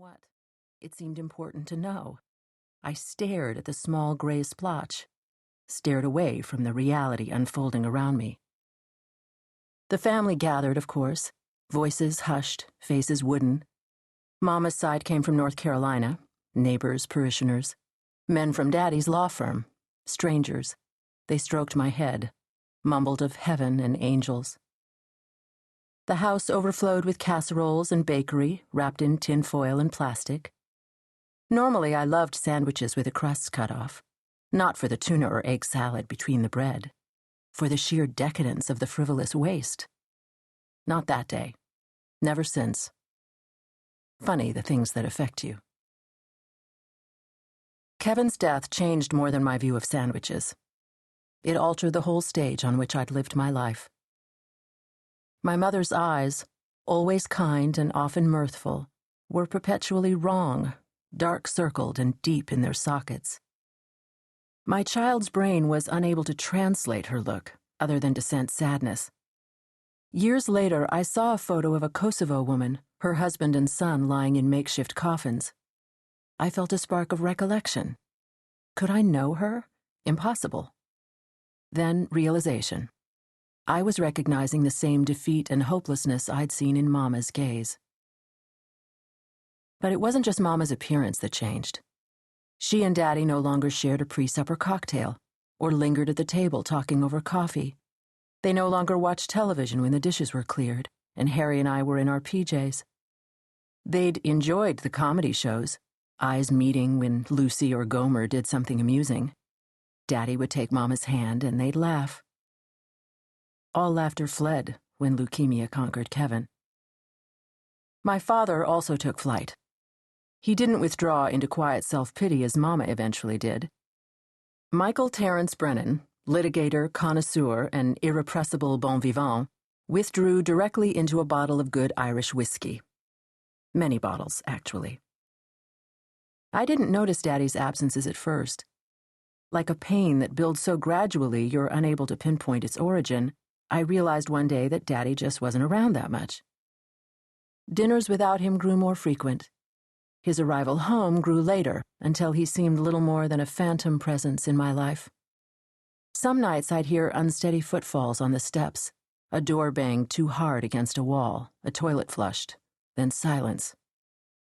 what? It seemed important to know. I stared at the small gray splotch, stared away from the reality unfolding around me. The family gathered, of course, voices hushed, faces wooden. Mama's side came from North Carolina, neighbors, parishioners, men from Daddy's law firm, strangers. They stroked my head, mumbled of heaven and angels. The house overflowed with casseroles and bakery wrapped in tin foil and plastic. Normally, I loved sandwiches with the crusts cut off, not for the tuna or egg salad between the bread, for the sheer decadence of the frivolous waste. Not that day. Never since. Funny, the things that affect you. Kevin's death changed more than my view of sandwiches. It altered the whole stage on which I'd lived my life. My mother's eyes, always kind and often mirthful, were perpetually wrong, dark-circled and deep in their sockets. My child's brain was unable to translate her look, other than to sense sadness. Years later, I saw a photo of a Kosovo woman, her husband and son lying in makeshift coffins. I felt a spark of recollection. Could I know her? Impossible. Then realization. I was recognizing the same defeat and hopelessness I'd seen in Mama's gaze. But it wasn't just Mama's appearance that changed. She and Daddy no longer shared a pre-supper cocktail or lingered at the table talking over coffee. They no longer watched television when the dishes were cleared and Harry and I were in our PJs. They'd enjoyed the comedy shows, eyes meeting when Lucy or Gomer did something amusing. Daddy would take Mama's hand and they'd laugh. All laughter fled when leukemia conquered Kevin. My father also took flight. He didn't withdraw into quiet self-pity as Mama eventually did. Dr Temperance Brennan, litigator, connoisseur, and irrepressible bon vivant, withdrew directly into a bottle of good Irish whiskey. Many bottles, actually. I didn't notice Daddy's absences at first. Like a pain that builds so gradually you're unable to pinpoint its origin, I realized one day that Daddy just wasn't around that much. Dinners without him grew more frequent. His arrival home grew later until he seemed little more than a phantom presence in my life. Some nights I'd hear unsteady footfalls on the steps, a door banged too hard against a wall, a toilet flushed, then silence.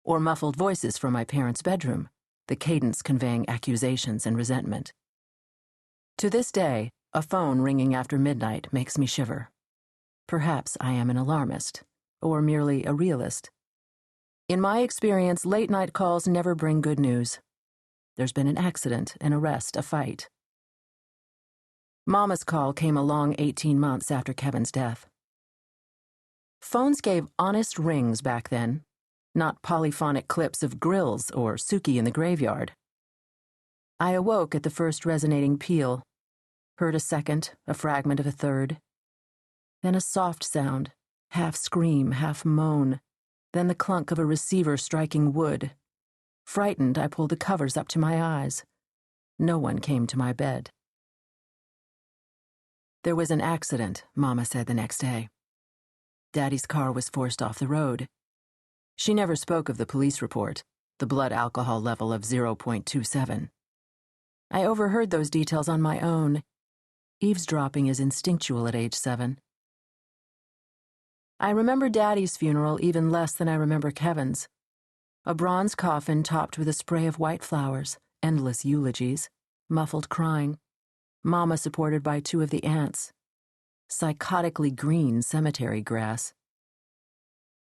Or muffled voices from my parents' bedroom, the cadence conveying accusations and resentment. To this day, a phone ringing after midnight makes me shiver. Perhaps I am an alarmist, or merely a realist. In my experience, late-night calls never bring good news. There's been an accident, an arrest, a fight. Mama's call came a long 18 months after Kevin's death. Phones gave honest rings back then, not polyphonic clips of grills or Suki in the graveyard. I awoke at the first resonating peal, heard a second, a fragment of a third. Then a soft sound, half scream, half moan, then the clunk of a receiver striking wood. Frightened, I pulled the covers up to my eyes. No one came to my bed. There was an accident, Mama said the next day. Daddy's car was forced off the road. She never spoke of the police report, the blood alcohol level of 0.27. I overheard those details on my own. Eavesdropping is instinctual at age 7. I remember Daddy's funeral even less than I remember Kevin's. A bronze coffin topped with a spray of white flowers, endless eulogies, muffled crying. Mama supported by 2 of the aunts. Psychotically green cemetery grass.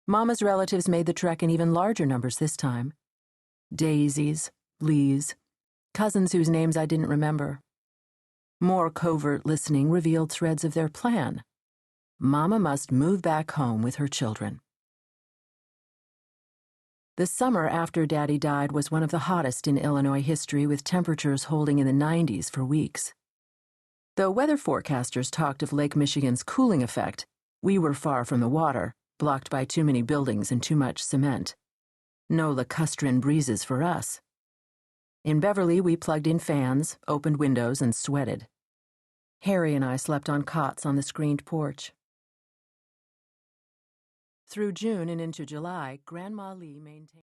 Mama's relatives made the trek in even larger numbers this time. Daisies, Lees, cousins whose names I didn't remember. More covert listening revealed threads of their plan. Mama must move back home with her children. The summer after Daddy died was one of the hottest in Illinois history, with temperatures holding in the 90s for weeks. Though weather forecasters talked of Lake Michigan's cooling effect, we were far from the water, blocked by too many buildings and too much cement. No lacustrine breezes for us. In Beverly, we plugged in fans, opened windows, and sweated. Harry and I slept on cots on the screened porch. Through June and into July, Grandma Lee maintained